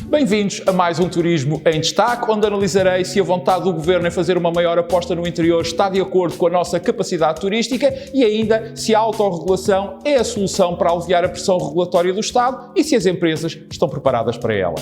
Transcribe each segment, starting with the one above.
Bem-vindos a mais um Turismo em Destaque, onde analisarei se a vontade do Governo em fazer uma maior aposta no interior está de acordo com a nossa capacidade turística e ainda se a autorregulação é a solução para aliviar a pressão regulatória do Estado e se as empresas estão preparadas para ela.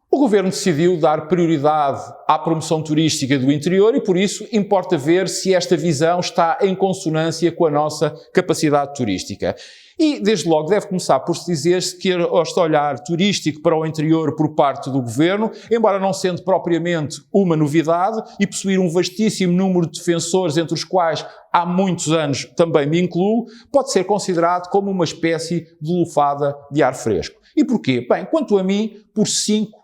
O Governo decidiu dar prioridade à promoção turística do interior e, por isso, importa ver se esta visão está em consonância com a nossa capacidade turística. E, desde logo, deve começar por se dizer-se que este olhar turístico para o interior por parte do Governo, embora não sendo propriamente uma novidade e possuir um vastíssimo número de defensores, entre os quais há muitos anos também me incluo, pode ser considerado como uma espécie de lufada de ar fresco. E porquê? Bem, quanto a mim, por 5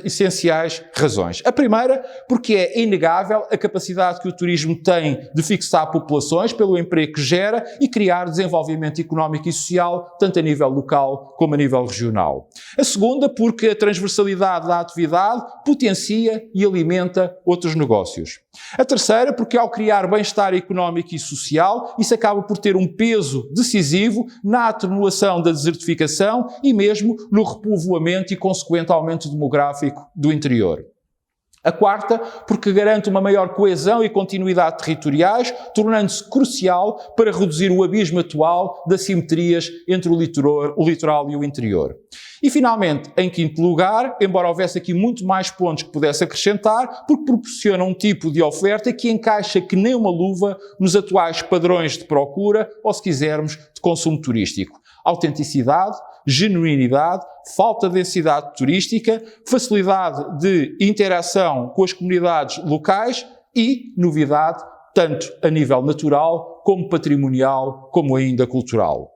essenciais razões. A primeira, porque é inegável a capacidade que o turismo tem de fixar populações pelo emprego que gera e criar desenvolvimento económico e social, tanto a nível local como a nível regional. A segunda, porque a transversalidade da atividade potencia e alimenta outros negócios. A terceira, porque ao criar bem-estar económico e social, isso acaba por ter um peso decisivo na atenuação da desertificação e mesmo no repovoamento e consequente aumento demográfico do interior. A quarta, porque garante uma maior coesão e continuidade territoriais, tornando-se crucial para reduzir o abismo atual de assimetrias entre o litoral e o interior. E, finalmente, em quinto lugar, embora houvesse aqui muito mais pontos que pudesse acrescentar, porque proporciona um tipo de oferta que encaixa que nem uma luva nos atuais padrões de procura, ou se quisermos, de consumo turístico. Autenticidade, genuinidade, falta de densidade turística, facilidade de interação com as comunidades locais e novidade, tanto a nível natural, como patrimonial, como ainda cultural.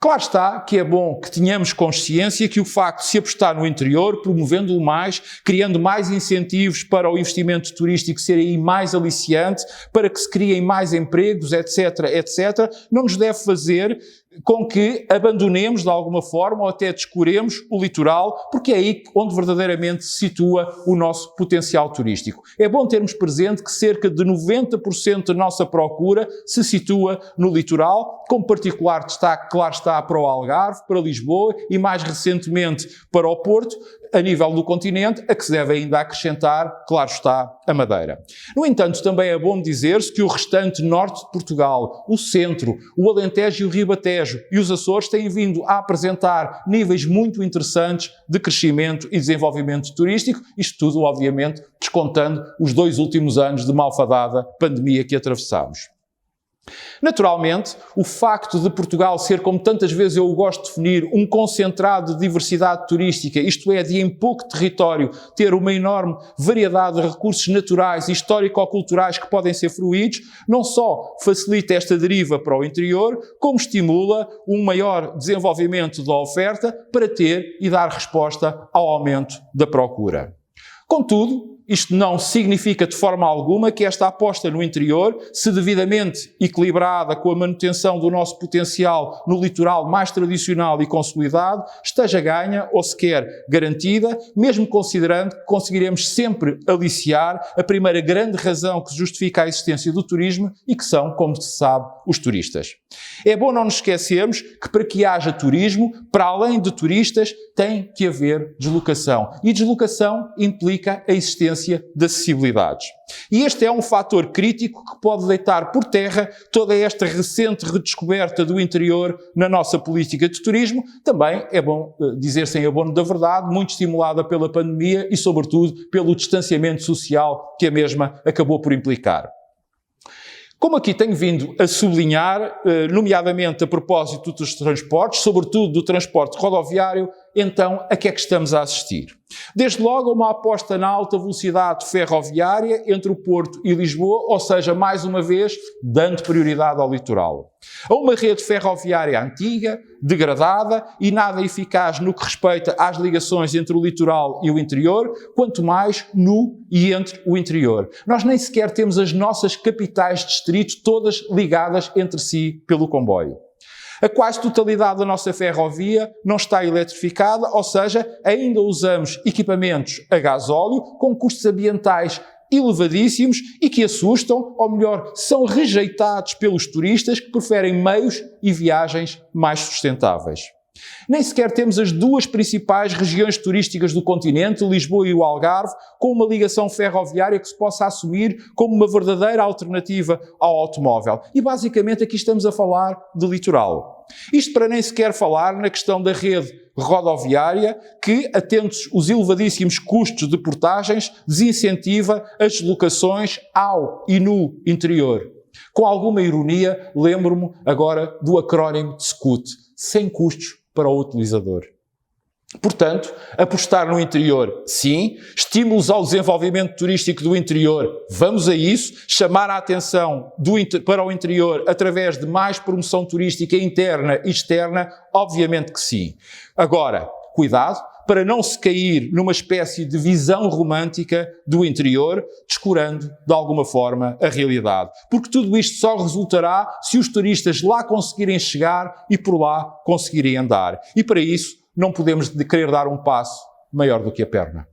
Claro está que é bom que tenhamos consciência que o facto de se apostar no interior, promovendo-o mais, criando mais incentivos para o investimento turístico ser aí mais aliciante, para que se criem mais empregos, etc., etc., não nos deve fazer com que abandonemos de alguma forma ou até descuremos o litoral, porque é aí onde verdadeiramente se situa o nosso potencial turístico. É bom termos presente que cerca de 90% da nossa procura se situa no litoral, com particular destaque, claro está, para o Algarve, para Lisboa e mais recentemente para o Porto, a nível do continente, a que se deve ainda acrescentar, claro está, a Madeira. No entanto, também é bom dizer-se que o restante norte de Portugal, o centro, o Alentejo e o Ribatejo e os Açores têm vindo a apresentar níveis muito interessantes de crescimento e desenvolvimento turístico, isto tudo, obviamente, descontando os 2 últimos anos de malfadada pandemia que atravessamos. Naturalmente, o facto de Portugal ser, como tantas vezes eu gosto de definir, um concentrado de diversidade turística, isto é, de em pouco território ter uma enorme variedade de recursos naturais e histórico-culturais que podem ser fruídos, não só facilita esta deriva para o interior, como estimula um maior desenvolvimento da oferta para ter e dar resposta ao aumento da procura. Contudo, isto não significa de forma alguma que esta aposta no interior, se devidamente equilibrada com a manutenção do nosso potencial no litoral mais tradicional e consolidado, esteja ganha ou sequer garantida, mesmo considerando que conseguiremos sempre aliciar a primeira grande razão que justifica a existência do turismo e que são, como se sabe, os turistas. É bom não nos esquecermos que para que haja turismo, para além de turistas, tem que haver deslocação. E deslocação implica a existência de acessibilidades. E este é um fator crítico que pode deitar por terra toda esta recente redescoberta do interior na nossa política de turismo. Também é bom dizer-se em abono da verdade, muito estimulada pela pandemia e, sobretudo, pelo distanciamento social que a mesma acabou por implicar. Como aqui tenho vindo a sublinhar, nomeadamente a propósito dos transportes, sobretudo do transporte rodoviário, então a que é que estamos a assistir? Desde logo, uma aposta na alta velocidade ferroviária entre o Porto e Lisboa, ou seja, mais uma vez, dando prioridade ao litoral. A uma rede ferroviária antiga, degradada e nada eficaz no que respeita às ligações entre o litoral e o interior, quanto mais no e entre o interior. Nós nem sequer temos as nossas capitais de distrito todas ligadas entre si pelo comboio. A quase totalidade da nossa ferrovia não está eletrificada, ou seja, ainda usamos equipamentos a gasóleo com custos ambientais elevadíssimos e que assustam, ou melhor, são rejeitados pelos turistas que preferem meios e viagens mais sustentáveis. Nem sequer temos as duas principais regiões turísticas do continente, Lisboa e o Algarve, com uma ligação ferroviária que se possa assumir como uma verdadeira alternativa ao automóvel. E basicamente aqui estamos a falar de litoral. Isto para nem sequer falar na questão da rede rodoviária que, atentos os elevadíssimos custos de portagens, desincentiva as deslocações ao e no interior. Com alguma ironia, lembro-me agora do acrónimo de SCUT, sem custos para o utilizador. Portanto, apostar no interior, sim. Estímulos ao desenvolvimento turístico do interior, vamos a isso. Chamar a atenção para o interior através de mais promoção turística interna e externa, obviamente que sim. Agora, cuidado para não se cair numa espécie de visão romântica do interior, descurando, de alguma forma, a realidade. Porque tudo isto só resultará se os turistas lá conseguirem chegar e por lá conseguirem andar. E para isso, não podemos querer dar um passo maior do que a perna.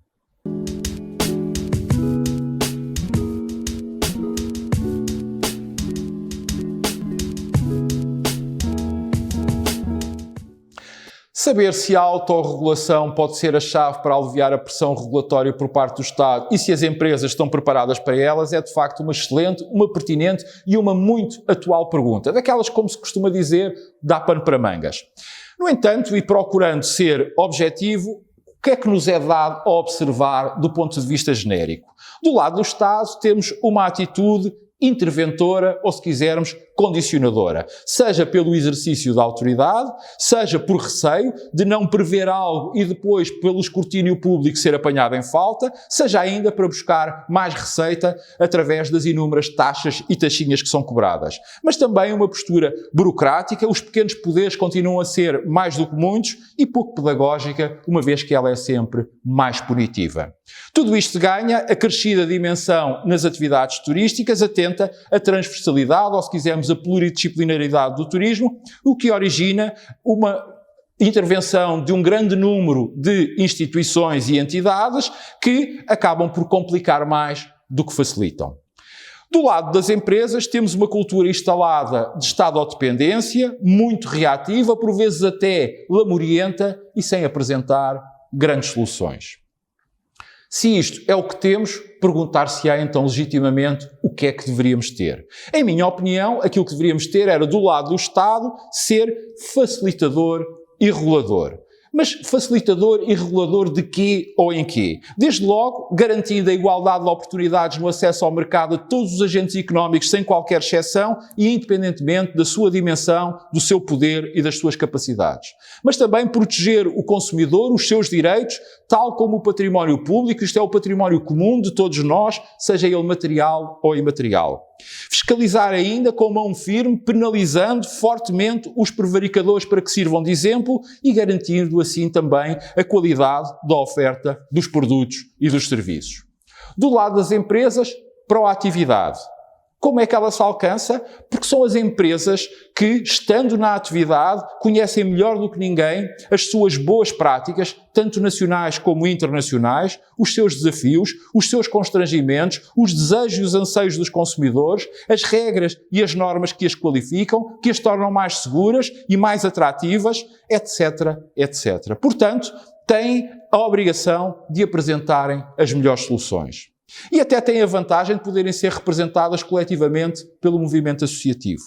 Saber se a autorregulação pode ser a chave para aliviar a pressão regulatória por parte do Estado e se as empresas estão preparadas para elas é de facto uma excelente, uma pertinente e uma muito atual pergunta. Daquelas, como se costuma dizer, dá pano para mangas. No entanto, e procurando ser objetivo, o que é que nos é dado a observar do ponto de vista genérico? Do lado do Estado temos uma atitude interventora ou, se quisermos, condicionadora, seja pelo exercício da autoridade, seja por receio de não prever algo e depois, pelo escrutínio público, ser apanhado em falta, seja ainda para buscar mais receita através das inúmeras taxas e taxinhas que são cobradas. Mas também uma postura burocrática, os pequenos poderes continuam a ser mais do que muitos e pouco pedagógica, uma vez que ela é sempre mais punitiva. Tudo isto ganha acrescida dimensão nas atividades turísticas, atenta à transversalidade, ou se quisermos, a pluridisciplinaridade do turismo, o que origina uma intervenção de um grande número de instituições e entidades que acabam por complicar mais do que facilitam. Do lado das empresas, temos uma cultura instalada de estado-dependência, muito reativa, por vezes até lamurienta e sem apresentar grandes soluções. Se isto é o que temos, perguntar-se-á então legitimamente o que é que deveríamos ter. Em minha opinião, aquilo que deveríamos ter era, do lado do Estado, ser facilitador e regulador. Mas facilitador e regulador de quê ou em quê? Desde logo, garantindo a igualdade de oportunidades no acesso ao mercado a todos os agentes económicos, sem qualquer exceção e independentemente da sua dimensão, do seu poder e das suas capacidades. Mas também proteger o consumidor, os seus direitos, tal como o património público, isto é o património comum de todos nós, seja ele material ou imaterial. Fiscalizar ainda com mão firme, penalizando fortemente os prevaricadores para que sirvam de exemplo e garantindo assim também a qualidade da oferta dos produtos e dos serviços. Do lado das empresas, proatividade. Como é que ela se alcança? Porque são as empresas que, estando na atividade, conhecem melhor do que ninguém as suas boas práticas, tanto nacionais como internacionais, os seus desafios, os seus constrangimentos, os desejos e os anseios dos consumidores, as regras e as normas que as qualificam, que as tornam mais seguras e mais atrativas, etc, etc. Portanto, têm a obrigação de apresentarem as melhores soluções. E até têm a vantagem de poderem ser representadas coletivamente pelo movimento associativo.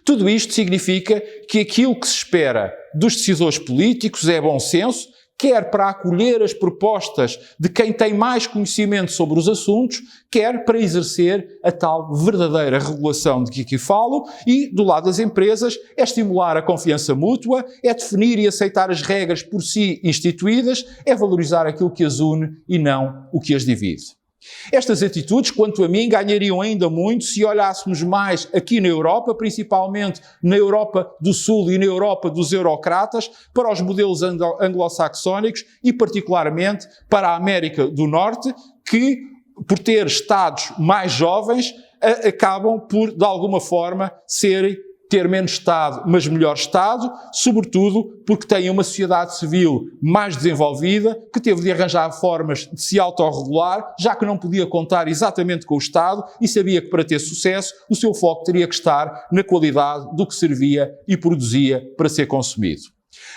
Tudo isto significa que aquilo que se espera dos decisores políticos é bom senso, quer para acolher as propostas de quem tem mais conhecimento sobre os assuntos, quer para exercer a tal verdadeira regulação de que aqui falo, e, do lado das empresas, é estimular a confiança mútua, é definir e aceitar as regras por si instituídas, é valorizar aquilo que as une e não o que as divide. Estas atitudes, quanto a mim, ganhariam ainda muito se olhássemos mais aqui na Europa, principalmente na Europa do Sul e na Europa dos eurocratas, para os modelos anglo-saxónicos e particularmente para a América do Norte, que, por ter Estados mais jovens, acabam por, de alguma forma, serem ter menos Estado, mas melhor Estado, sobretudo porque tem uma sociedade civil mais desenvolvida, que teve de arranjar formas de se autorregular, já que não podia contar exatamente com o Estado e sabia que para ter sucesso o seu foco teria que estar na qualidade do que servia e produzia para ser consumido.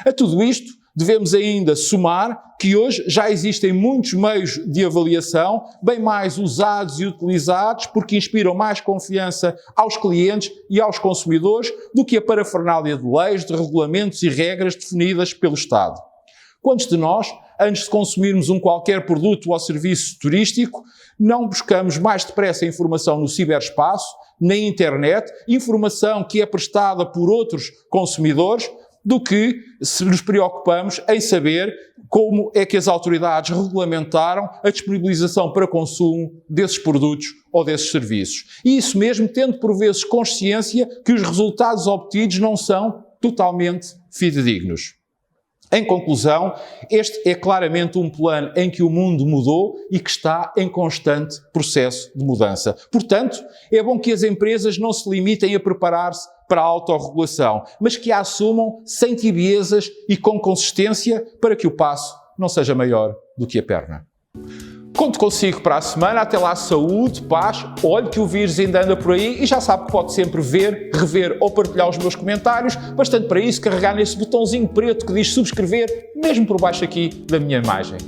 A tudo isto, devemos ainda somar que hoje já existem muitos meios de avaliação, bem mais usados e utilizados, porque inspiram mais confiança aos clientes e aos consumidores do que a parafernália de leis, de regulamentos e regras definidas pelo Estado. Quantos de nós, antes de consumirmos um qualquer produto ou serviço turístico, não buscamos mais depressa informação no ciberespaço, na internet, informação que é prestada por outros consumidores, do que se nos preocupamos em saber como é que as autoridades regulamentaram a disponibilização para consumo desses produtos ou desses serviços. E isso mesmo tendo por vezes consciência que os resultados obtidos não são totalmente fidedignos. Em conclusão, este é claramente um plano em que o mundo mudou e que está em constante processo de mudança. Portanto, é bom que as empresas não se limitem a preparar-se para a autorregulação, mas que a assumam sem tibiezas e com consistência para que o passo não seja maior do que a perna. Conto consigo para a semana. Até lá, saúde, paz, olhe que o vírus ainda anda por aí e já sabe que pode sempre ver, rever ou partilhar os meus comentários. Bastante para isso carregar nesse botãozinho preto que diz subscrever, mesmo por baixo aqui da minha imagem.